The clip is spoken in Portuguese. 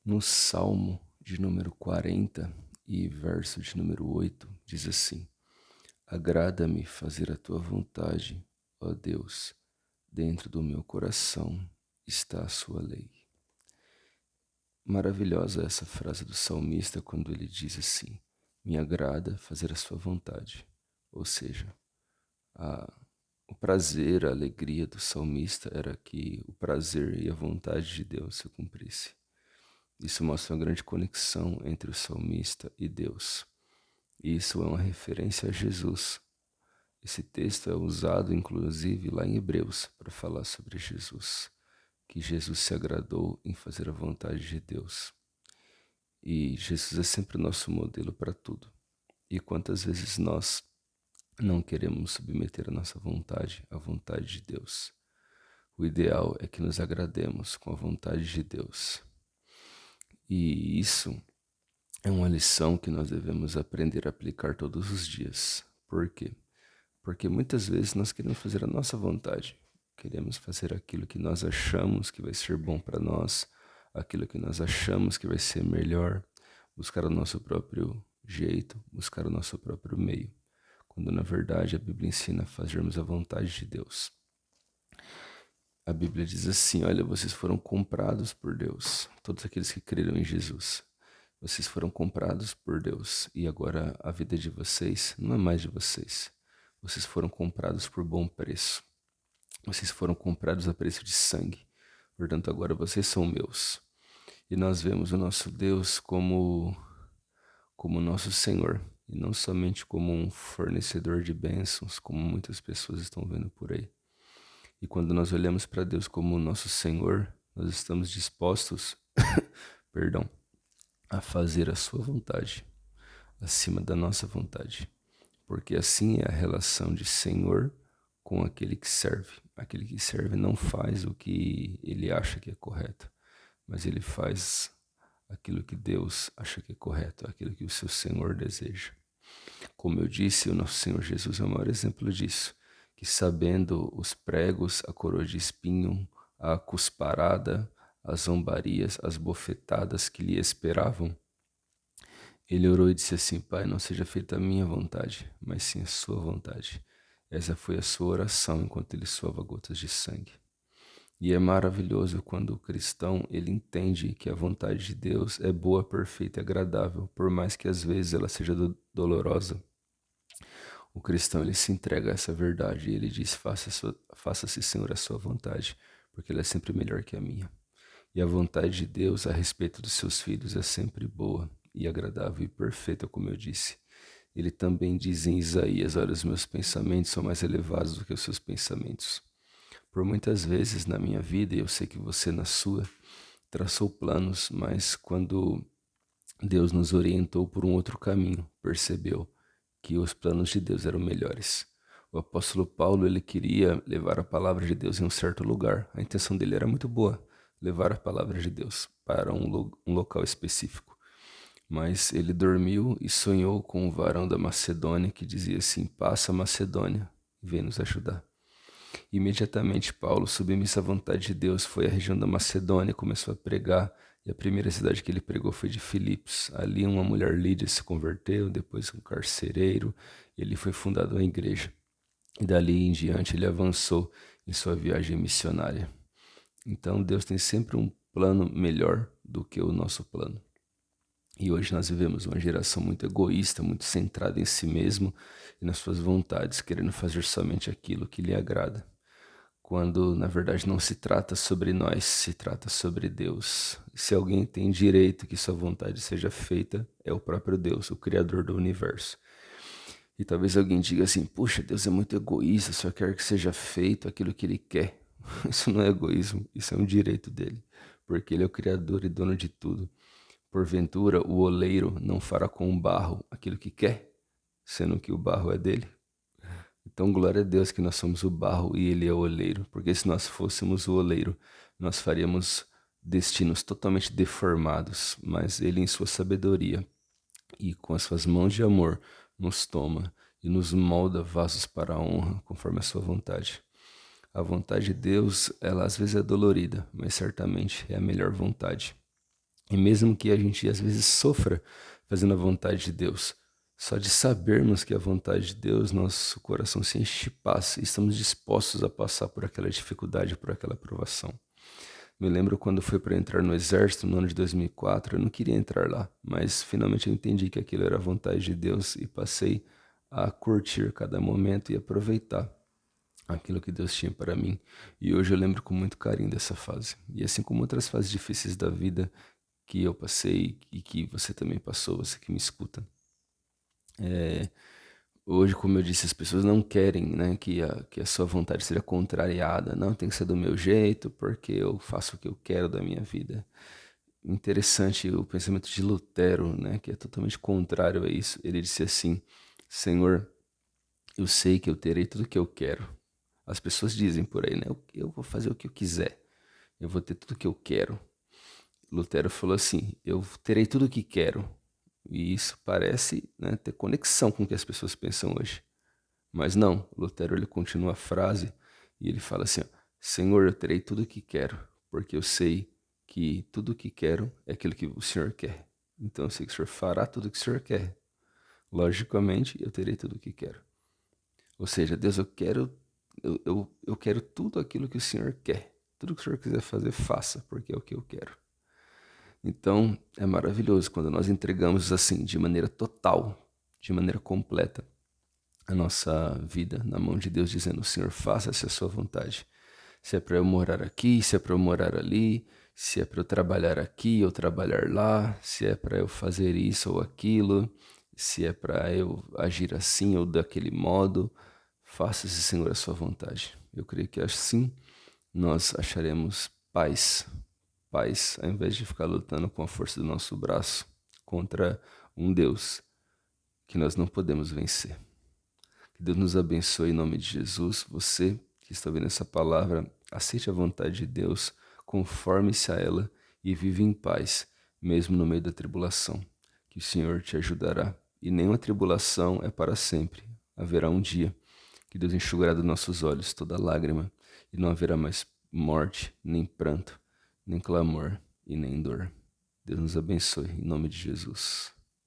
No Salmo de número 40 e verso de número 8, diz assim: Agrada-me fazer a tua vontade, ó Deus, dentro do meu coração está a sua lei. Maravilhosa essa frase do salmista quando ele diz assim: Me agrada fazer a sua vontade. Ou seja, a, o prazer, a alegria do salmista era que o prazer e a vontade de Deus se cumprisse. Isso mostra uma grande conexão entre o salmista e Deus. E isso é uma referência a Jesus. Esse texto é usado, inclusive, lá em Hebreus, para falar sobre Jesus, que Jesus se agradou em fazer a vontade de Deus. E Jesus é sempre o nosso modelo para tudo. E quantas vezes nós não queremos submeter a nossa vontade à vontade de Deus? O ideal é que nos agrademos com a vontade de Deus. E isso é uma lição que nós devemos aprender a aplicar todos os dias. Por quê? Porque muitas vezes nós queremos fazer a nossa vontade. Queremos fazer aquilo que nós achamos que vai ser bom para nós, aquilo que nós achamos que vai ser melhor, buscar o nosso próprio jeito, buscar o nosso próprio meio. Quando na verdade a Bíblia ensina a fazermos a vontade de Deus. A Bíblia diz assim: olha, vocês foram comprados por Deus, todos aqueles que creram em Jesus. Vocês foram comprados por Deus e agora a vida de vocês não é mais de vocês. Vocês foram comprados por bom preço. Vocês foram comprados a preço de sangue. Portanto, agora vocês são meus. E nós vemos o nosso Deus como nosso Senhor e não somente como um fornecedor de bênçãos, como muitas pessoas estão vendo por aí. E quando nós olhamos para Deus como nosso Senhor, nós estamos dispostos, perdão, a fazer a sua vontade, acima da nossa vontade. Porque assim é a relação de Senhor com aquele que serve. Aquele que serve não faz o que ele acha que é correto, mas ele faz aquilo que Deus acha que é correto, aquilo que o seu Senhor deseja. Como eu disse, o nosso Senhor Jesus é o maior exemplo disso, que sabendo os pregos, a coroa de espinho, a cusparada, as zombarias, as bofetadas que lhe esperavam, ele orou e disse assim: Pai, não seja feita a minha vontade, mas sim a sua vontade. Essa foi a sua oração enquanto ele suava gotas de sangue. E é maravilhoso quando o cristão ele entende que a vontade de Deus é boa, perfeita e agradável, por mais que às vezes ela seja dolorosa. O cristão ele se entrega a essa verdade e ele diz: faça-se, Senhor, a sua vontade, porque ela é sempre melhor que a minha. E a vontade de Deus a respeito dos seus filhos é sempre boa e agradável e perfeita, como eu disse. Ele também diz em Isaías: olha, os meus pensamentos são mais elevados do que os seus pensamentos. Por muitas vezes na minha vida, e eu sei que você na sua, traçou planos, mas quando Deus nos orientou por um outro caminho, percebeu que os planos de Deus eram melhores. O apóstolo Paulo, ele queria levar a palavra de Deus em um certo lugar. A intenção dele era muito boa, levar a palavra de Deus para um local específico. Mas ele dormiu e sonhou com um varão da Macedônia que dizia assim: passa a Macedônia e vem nos ajudar. Imediatamente Paulo, submisso à vontade de Deus, foi à região da Macedônia e começou a pregar. E a primeira cidade que ele pregou foi de Filipos. Ali uma mulher lídia se converteu, depois um carcereiro. Ele foi fundado uma igreja. E dali em diante ele avançou em sua viagem missionária. Então Deus tem sempre um plano melhor do que o nosso plano. E hoje nós vivemos uma geração muito egoísta, muito centrada em si mesmo e nas suas vontades, querendo fazer somente aquilo que lhe agrada, quando na verdade não se trata sobre nós, se trata sobre Deus. Se alguém tem direito que sua vontade seja feita, é o próprio Deus, o Criador do universo. E talvez alguém diga assim: puxa, Deus é muito egoísta, só quer que seja feito aquilo que Ele quer. Isso não é egoísmo, isso é um direito dele, porque Ele é o Criador e dono de tudo. Porventura, o oleiro não fará com o barro aquilo que quer, sendo que o barro é dele? Então, glória a Deus que nós somos o barro e Ele é o oleiro, porque se nós fôssemos o oleiro, nós faríamos destinos totalmente deformados, mas Ele, em sua sabedoria e com as suas mãos de amor, nos toma e nos molda vasos para a honra, conforme a sua vontade. A vontade de Deus, ela às vezes é dolorida, mas certamente é a melhor vontade. E mesmo que a gente às vezes sofra fazendo a vontade de Deus, só de sabermos que é a vontade de Deus, nosso coração se enche de paz e estamos dispostos a passar por aquela dificuldade, por aquela provação. Me lembro quando foi para entrar no exército no ano de 2004, eu não queria entrar lá, mas finalmente eu entendi que aquilo era a vontade de Deus e passei a curtir cada momento e aproveitar aquilo que Deus tinha para mim. E hoje eu lembro com muito carinho dessa fase. E assim como outras fases difíceis da vida que eu passei e que você também passou, você que me escuta. Hoje, como eu disse, as pessoas não querem, né, que a sua vontade seja contrariada. Não, tem que ser do meu jeito, porque eu faço o que eu quero da minha vida. Interessante o pensamento de Lutero, né, que é totalmente contrário a isso. Ele disse assim: Senhor, eu sei que eu terei tudo o que eu quero. As pessoas dizem por aí, né, eu vou fazer o que eu quiser. Eu vou ter tudo o que eu quero. Lutero falou assim: eu terei tudo o que quero. E isso parece, né, ter conexão com o que as pessoas pensam hoje. Mas não, Lutero ele continua a frase e ele fala assim: ó, Senhor, eu terei tudo o que quero, porque eu sei que tudo o que quero é aquilo que o Senhor quer. Então eu sei que o Senhor fará tudo o que o Senhor quer. Logicamente, eu terei tudo o que quero. Ou seja, Deus, eu quero tudo aquilo que o Senhor quer. Tudo que o Senhor quiser fazer, faça, porque é o que eu quero. Então, é maravilhoso quando nós entregamos assim, de maneira total, de maneira completa, a nossa vida na mão de Deus, dizendo: Senhor, faça-se a sua vontade. Se é para eu morar aqui, se é para eu morar ali, se é para eu trabalhar aqui ou trabalhar lá, se é para eu fazer isso ou aquilo, se é para eu agir assim ou daquele modo, faça-se, Senhor, a sua vontade. Eu creio que assim nós acharemos paz. Paz, ao invés de ficar lutando com a força do nosso braço contra um Deus que nós não podemos vencer. Que Deus nos abençoe em nome de Jesus. Você que está ouvindo essa palavra, aceite a vontade de Deus, conforme-se a ela e vive em paz, mesmo no meio da tribulação, que o Senhor te ajudará. E nenhuma tribulação é para sempre. Haverá um dia que Deus enxugará dos nossos olhos toda lágrima e não haverá mais morte, nem pranto, nem clamor e nem dor. Deus nos abençoe em nome de Jesus.